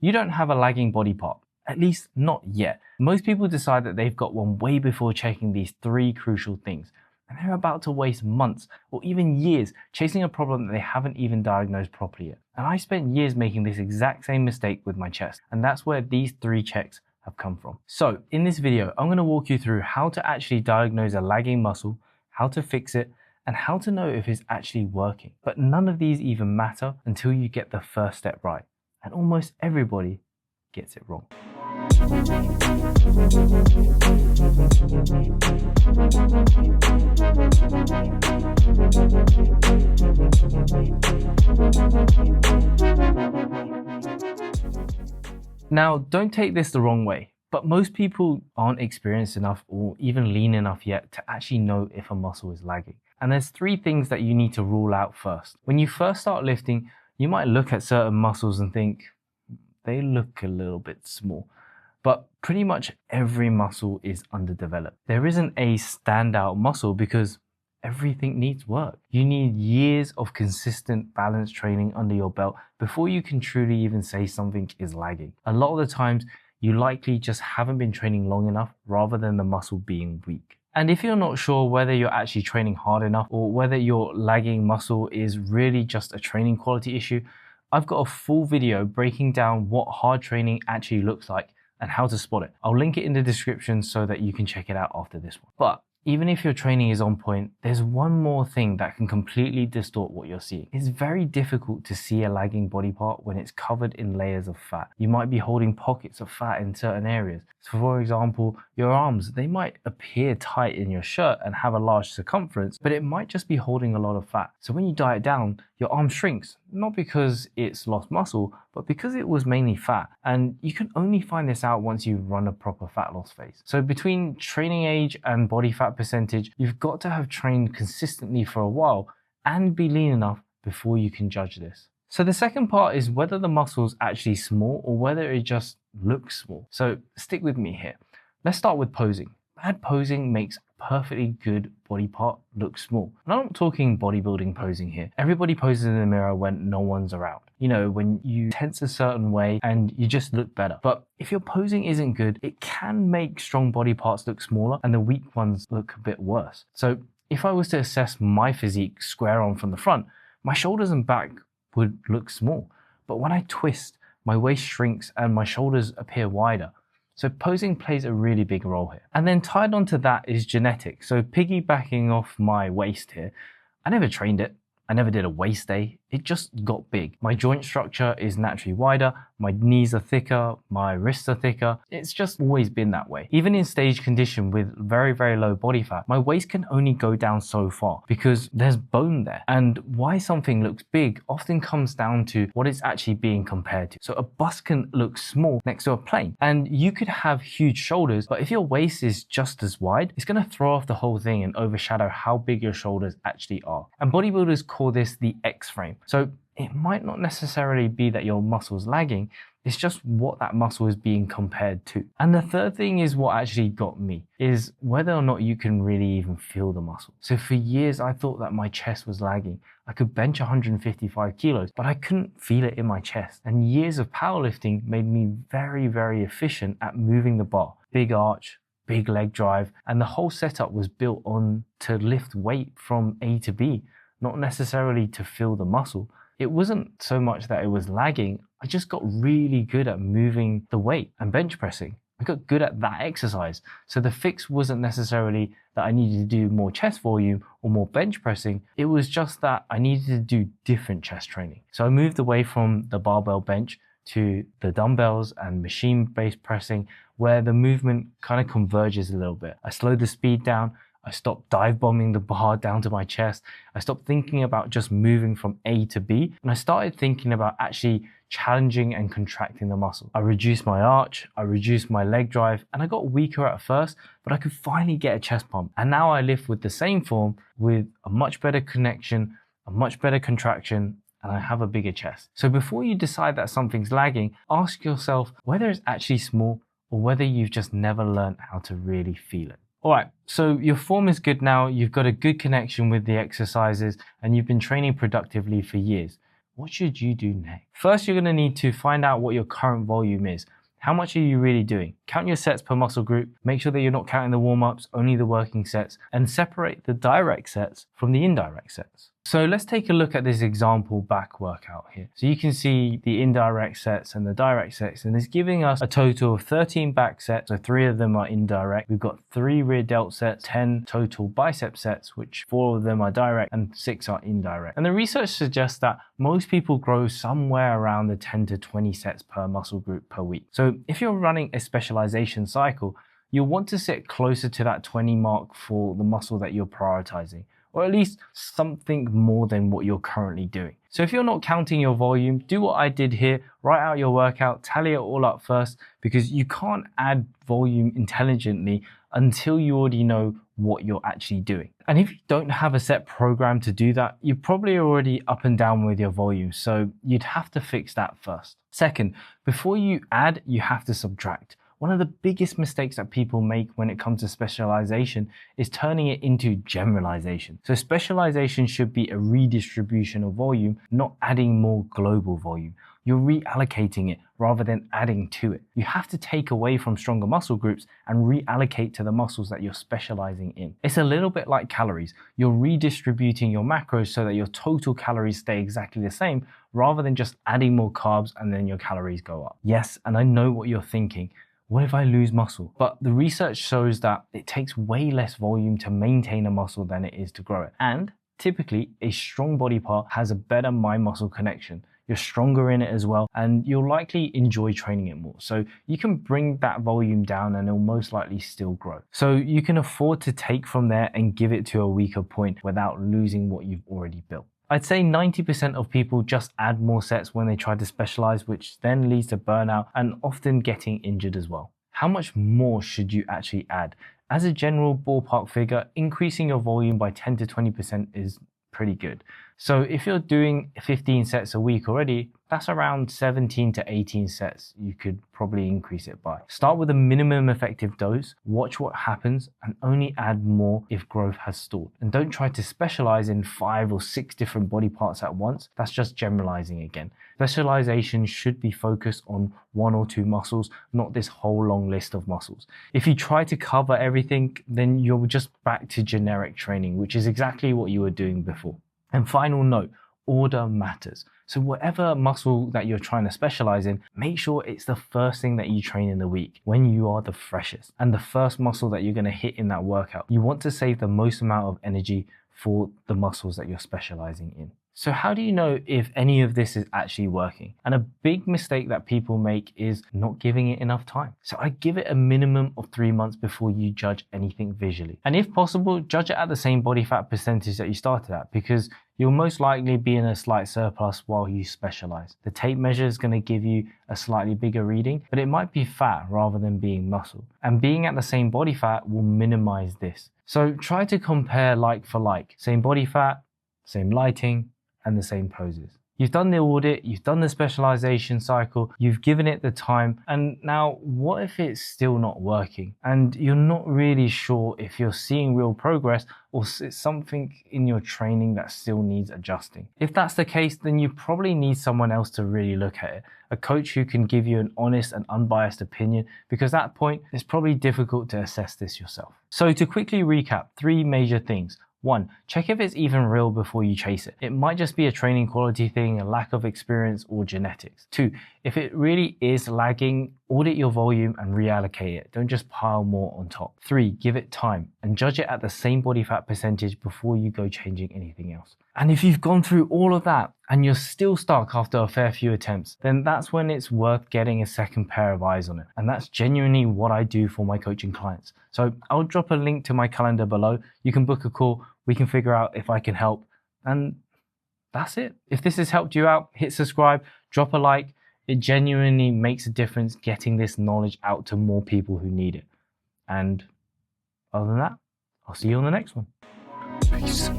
You don't have a lagging body part, at least not yet. Most people decide that they've got one way before checking these 3 crucial things, and they're about to waste months or even years chasing a problem that they haven't even diagnosed properly yet. And I spent years making this exact same mistake with my chest, and that's where these 3 checks have come from. So in this video, I'm going to walk you through how to actually diagnose a lagging muscle, how to fix it, and how to know if it's actually working. But none of these even matter until you get the first step right. And almost everybody gets it wrong. Now, don't take this the wrong way, but most people aren't experienced enough or even lean enough yet to actually know if a muscle is lagging. And there's 3 things that you need to rule out first. When you first start lifting, you might look at certain muscles and think, they look a little bit small. But pretty much every muscle is underdeveloped. There isn't a standout muscle because everything needs work. You need years of consistent balance training under your belt before you can truly even say something is lagging. A lot of the times, you likely just haven't been training long enough rather than the muscle being weak. And if you're not sure whether you're actually training hard enough or whether your lagging muscle is really just a training quality issue, I've got a full video breaking down what hard training actually looks like and how to spot it. I'll link it in the description so that you can check it out after this one. But even if your training is on point, there's one more thing that can completely distort what you're seeing. It's very difficult to see a lagging body part when it's covered in layers of fat. You might be holding pockets of fat in certain areas. So for example, your arms, they might appear tight in your shirt and have a large circumference, but it might just be holding a lot of fat. So when you diet down, your arm shrinks, not because it's lost muscle, but because it was mainly fat. And you can only find this out once you run a proper fat loss phase. So between training age and body fat percentage, you've got to have trained consistently for a while and be lean enough before you can judge this. So the second part is whether the muscle's actually small or whether it just looks small. So stick with me here. Let's start with posing. Bad posing makes a perfectly good body part look small. And I'm not talking bodybuilding posing here. Everybody poses in the mirror when no one's around. You know, when you tense a certain way and you just look better. But if your posing isn't good, it can make strong body parts look smaller and the weak ones look a bit worse. So if I was to assess my physique square on from the front, my shoulders and back would look small. But when I twist, my waist shrinks and my shoulders appear wider. So posing plays a really big role here. And then tied onto that is genetics. So piggybacking off my waist here, I never trained it. I never did a waist day. It just got big. My joint structure is naturally wider. My knees are thicker. My wrists are thicker. It's just always been that way. Even in stage condition with very, very low body fat, my waist can only go down so far because there's bone there. And why something looks big often comes down to what it's actually being compared to. So a bust can look small next to a plane. And you could have huge shoulders, but if your waist is just as wide, it's going to throw off the whole thing and overshadow how big your shoulders actually are. And bodybuilders call this the X frame. So it might not necessarily be that your muscle's lagging, it's just what that muscle is being compared to. And the third thing is what actually got me, is whether or not you can really even feel the muscle. So for years, I thought that my chest was lagging. I could bench 155 kilos, but I couldn't feel it in my chest. And years of powerlifting made me very, very efficient at moving the bar. Big arch, big leg drive, and the whole setup was built on to lift weight from A to B, not necessarily to feel the muscle. It wasn't so much that it was lagging, I just got really good at moving the weight and bench pressing. I got good at that exercise. So the fix wasn't necessarily that I needed to do more chest volume or more bench pressing. It was just that I needed to do different chest training. So I moved away from the barbell bench to the dumbbells and machine-based pressing, where the movement kind of converges a little bit. I slowed the speed down. I stopped dive bombing the bar down to my chest. I stopped thinking about just moving from A to B, and I started thinking about actually challenging and contracting the muscle. I reduced my arch, I reduced my leg drive, and I got weaker at first, but I could finally get a chest pump. And now I lift with the same form with a much better connection, a much better contraction, and I have a bigger chest. So before you decide that something's lagging, ask yourself whether it's actually small or whether you've just never learned how to really feel it. All right, so your form is good now, you've got a good connection with the exercises, and you've been training productively for years. what should you do next? First, you're going to need to find out what your current volume is. How much are you really doing? Count your sets per muscle group, make sure that you're not counting the warm-ups, only the working sets, and separate the direct sets from the indirect sets. So let's take a look at this example back workout here. So you can see the indirect sets and the direct sets, and it's giving us a total of 13 back sets. So 3 of them are indirect. We've got 3 rear delt sets, 10 total bicep sets, which 4 of them are direct and 6 are indirect. And the research suggests that most people grow somewhere around the 10 to 20 sets per muscle group per week. So if you're running a specialization cycle, you'll want to sit closer to that 20 mark for the muscle that you're prioritizing, or at least something more than what you're currently doing. So if you're not counting your volume, do what I did here, write out your workout, tally it all up first, because you can't add volume intelligently until you already know what you're actually doing. And if you don't have a set program to do that, you're probably already up and down with your volume, so you'd have to fix that first. Second, before you add, you have to subtract. One of the biggest mistakes that people make when it comes to specialization is turning it into generalization. So specialization should be a redistribution of volume, not adding more global volume. You're reallocating it rather than adding to it. You have to take away from stronger muscle groups and reallocate to the muscles that you're specializing in. It's a little bit like calories. You're redistributing your macros so that your total calories stay exactly the same, rather than just adding more carbs and then your calories go up. Yes, and I know what you're thinking. What if I lose muscle? But the research shows that it takes way less volume to maintain a muscle than it is to grow it. And typically, a strong body part has a better mind-muscle connection. You're stronger in it as well, and you'll likely enjoy training it more. So you can bring that volume down and it'll most likely still grow. So you can afford to take from there and give it to a weaker point without losing what you've already built. I'd say 90% of people just add more sets when they try to specialize, which then leads to burnout and often getting injured as well. How much more should you actually add? As a general ballpark figure, increasing your volume by 10 to 20% is pretty good. So if you're doing 15 sets a week already, that's around 17 to 18 sets you could probably increase it by. Start with a minimum effective dose, watch what happens, and only add more if growth has stalled. And don't try to specialize in 5 or 6 different body parts at once. That's just generalizing again. Specialization should be focused on 1 or 2 muscles, not this whole long list of muscles. If you try to cover everything, then you're just back to generic training, which is exactly what you were doing before. And final note, order matters. So whatever muscle that you're trying to specialize in, make sure it's the first thing that you train in the week when you are the freshest, and the first muscle that you're going to hit in that workout. You want to save the most amount of energy for the muscles that you're specializing in. So how do you know if any of this is actually working? And a big mistake that people make is not giving it enough time. So I give it a minimum of 3 months before you judge anything visually. And if possible, judge it at the same body fat percentage that you started at, because you'll most likely be in a slight surplus while you specialize. The tape measure is going to give you a slightly bigger reading, but it might be fat rather than being muscle. And being at the same body fat will minimize this. So try to compare like for like. Same body fat, same lighting, and the same poses. You've done the audit, you've done the specialization cycle, you've given it the time, and now what if it's still not working? And you're not really sure if you're seeing real progress or it's something in your training that still needs adjusting. If that's the case, then you probably need someone else to really look at it. A coach who can give you an honest and unbiased opinion, because at that point, it's probably difficult to assess this yourself. So to quickly recap, 3 major things. 1, check if it's even real before you chase it. It might just be a training quality thing, a lack of experience, or genetics. 2, if it really is lagging, audit your volume and reallocate it. Don't just pile more on top. 3, give it time and judge it at the same body fat percentage before you go changing anything else. And if you've gone through all of that and you're still stuck after a fair few attempts, then that's when it's worth getting a second pair of eyes on it. And that's genuinely what I do for my coaching clients. So I'll drop a link to my calendar below. You can book a call. We can figure out if I can help. And that's it. If this has helped you out, hit subscribe, drop a like. It genuinely makes a difference getting this knowledge out to more people who need it. And other than that, I'll see you on the next one. Peace.